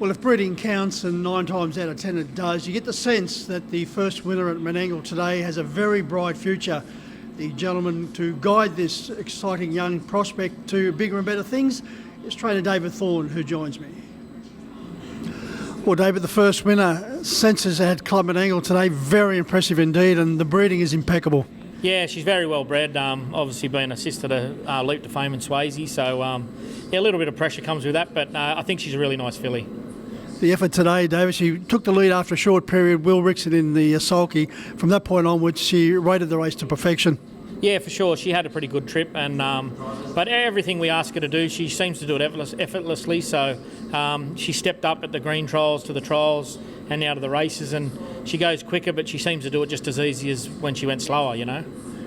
Well, if breeding counts, and 9 times out of 10 it does, you get the sense that the first winner at Menangle today has a very bright future. The gentleman to guide this exciting young prospect to bigger and better things is trainer David Thorn, who joins me. Well, David, the first winner, senses at Club Menangle today, very impressive indeed, and the breeding is impeccable. Yeah, she's very well bred. Obviously, been assisted a leap to fame in Swayze, so yeah, a little bit of pressure comes with that, but I think she's a really nice filly. The effort today, David, she took the lead after a short period. Will Rickson in the sulky. From that point onwards, she rated the race to perfection. Yeah, for sure. She had a pretty good trip, and but everything we ask her to do, she seems to do it effortlessly. So she stepped up at the green trials to the trials and now to the races, and she goes quicker, but she seems to do it just as easy as when she went slower, you know.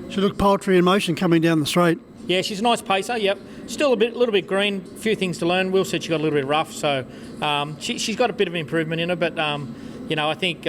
She looked poultry in motion coming down the straight. Yeah, she's a nice pacer, yep. Still a little bit green, a few things to learn. Will said she got a little bit rough, so she's got a bit of improvement in her, but you know, I think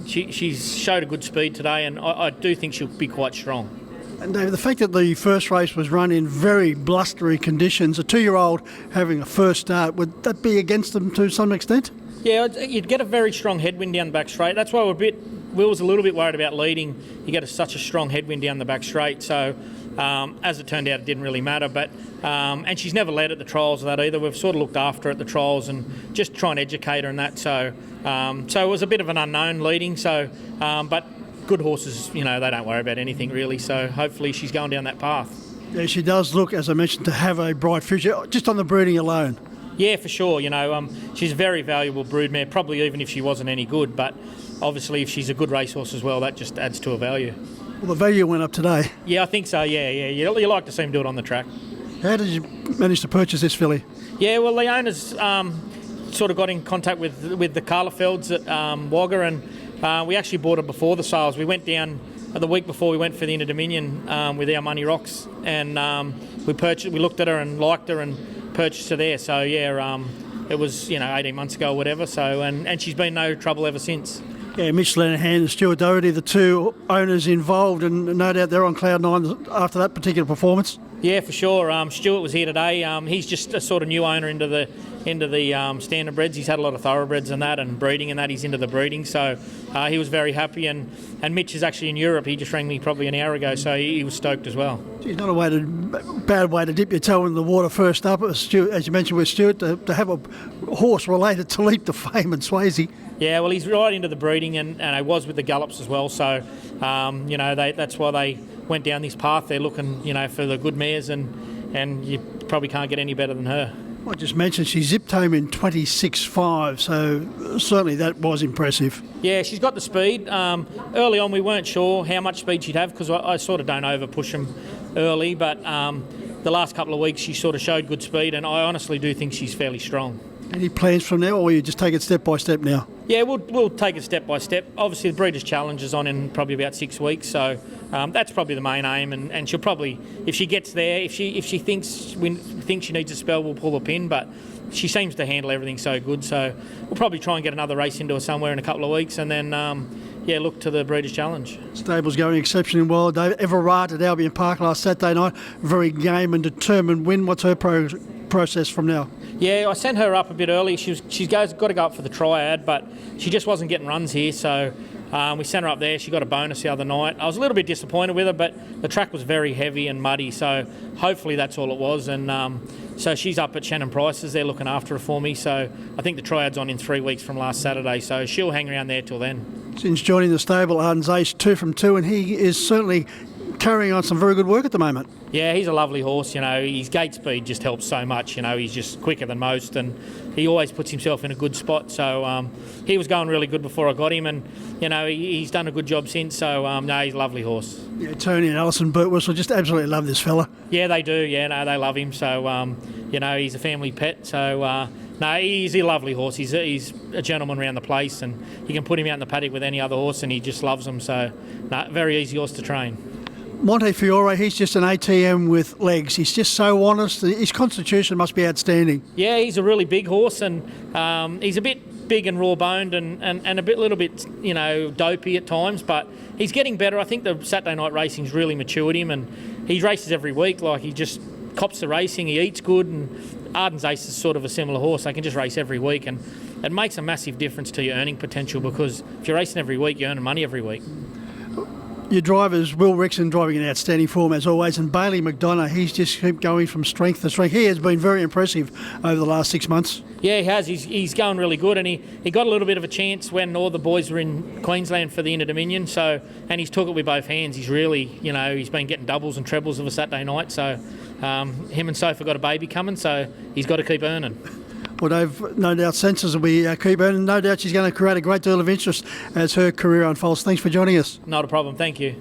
she's showed a good speed today, and I do think she'll be quite strong. And David, the fact that the first race was run in very blustery conditions, a 2-year-old having a first start, would that be against them to some extent? Yeah, you'd get a very strong headwind down the back straight. That's why Will was a little bit worried about leading. You get such a strong headwind down the back straight, so as it turned out, it didn't really matter. But and she's never led at the trials of that either. We've sort of looked after her at the trials and just try and educate her and that. So so it was a bit of an unknown leading. So but good horses, you know, they don't worry about anything really. So hopefully she's going down that path. Yeah, she does look, as I mentioned, to have a bright future just on the breeding alone. Yeah, for sure. You know, she's a very valuable broodmare, probably even if she wasn't any good. But obviously, if she's a good racehorse as well, that just adds to her value. Well, the value went up today. Yeah, I think so. Yeah. You like to see him do it on the track. How did you manage to purchase this filly? Yeah, well, the owners sort of got in contact with the Carlafelds at Wagga, and we actually bought her before the sales. We went down the week before we went for the Inter Dominion with our Money Rocks, and we looked at her and liked her and purchased her there. So yeah, it was 18 months ago or whatever. So and she's been no trouble ever since. Yeah, Mitch Lenihan and Stuart Doherty, the two owners involved, and no doubt they're on cloud nine after that particular performance. Yeah, for sure. Stuart was here today. He's just a sort of new owner into the standard breds. He's had a lot of thoroughbreds and that, and breeding and that. He's into the breeding, so he was very happy. And Mitch is actually in Europe. He just rang me probably an hour ago, so he was stoked as well. It's not a bad way to dip your toe in the water first up, as you mentioned with Stuart, to have a horse related to Leap to Fame and Swayze. Yeah, well, he's right into the breeding, and I was with the Gallops as well. So, that's why they went down this path. They're looking, for the good mares, and you probably can't get any better than her. I just mentioned she zipped home in 26.5, so certainly that was impressive. Yeah, she's got the speed. Early on, we weren't sure how much speed she'd have because I sort of don't over-push them early, but the last couple of weeks she sort of showed good speed, and I honestly do think she's fairly strong. Any plans from now, or you just take it step by step now? Yeah, we'll take it step by step. Obviously, the Breeders' Challenge is on in probably about 6 weeks, so that's probably the main aim. And she'll probably, if she gets there, if she thinks she needs a spell, we'll pull the pin. But she seems to handle everything so good, so we'll probably try and get another race into her somewhere in a couple of weeks, and then look to the Breeders' Challenge. Stable's going exceptionally well, David. Everard at Albion Park last Saturday night, very game and determined win. What's her process from now? Yeah, I sent her up a bit early. She's got to go up for the triad, but she just wasn't getting runs here, so we sent her up there. She got a bonus the other night. I was a little bit disappointed with her, but the track was very heavy and muddy, so hopefully that's all it was. And so she's up at Shannon Price's. They're looking after her for me, so I think the triad's on in 3 weeks from last Saturday, so she'll hang around there till then. Since joining the stable, Arden's Ace 2 from 2, and he is certainly carrying on some very good work at the moment. Yeah, he's a lovely horse. His gate speed just helps so much. He's just quicker than most, and he always puts himself in a good spot. So he was going really good before I got him, and he's done a good job since. So no, he's a lovely horse. Yeah, Tony and Alison Birtwhistle just absolutely love this fella. Yeah, they do. Yeah, no, they love him. So he's a family pet. So no, he's a lovely horse. He's a gentleman around the place, and you can put him out in the paddock with any other horse, and he just loves them. So no, very easy horse to train. Montefiore, he's just an ATM with legs. He's just so honest. His constitution must be outstanding. Yeah, he's a really big horse, and he's a bit big and raw-boned and a little bit, dopey at times, but he's getting better. I think the Saturday night racing's really matured him, and he races every week. Like, he just cops the racing, he eats good, and Arden's Ace is sort of a similar horse. They can just race every week, and it makes a massive difference to your earning potential, because if you're racing every week, you're earning money every week. Your drivers, Will Rexon driving in outstanding form as always, and Bailey McDonough, he's just keep going from strength to strength. He has been very impressive over the last 6 months. Yeah, he has. He's going really good, and he got a little bit of a chance when all the boys were in Queensland for the Inter-Dominion. So, and he's took it with both hands. He's really, he's been getting doubles and trebles of a Saturday night. So, him and Soph have got a baby coming, so he's got to keep earning. Well, Dave, no doubt Senses will be keep earning. No doubt she's going to create a great deal of interest as her career unfolds. Thanks for joining us. Not a problem. Thank you.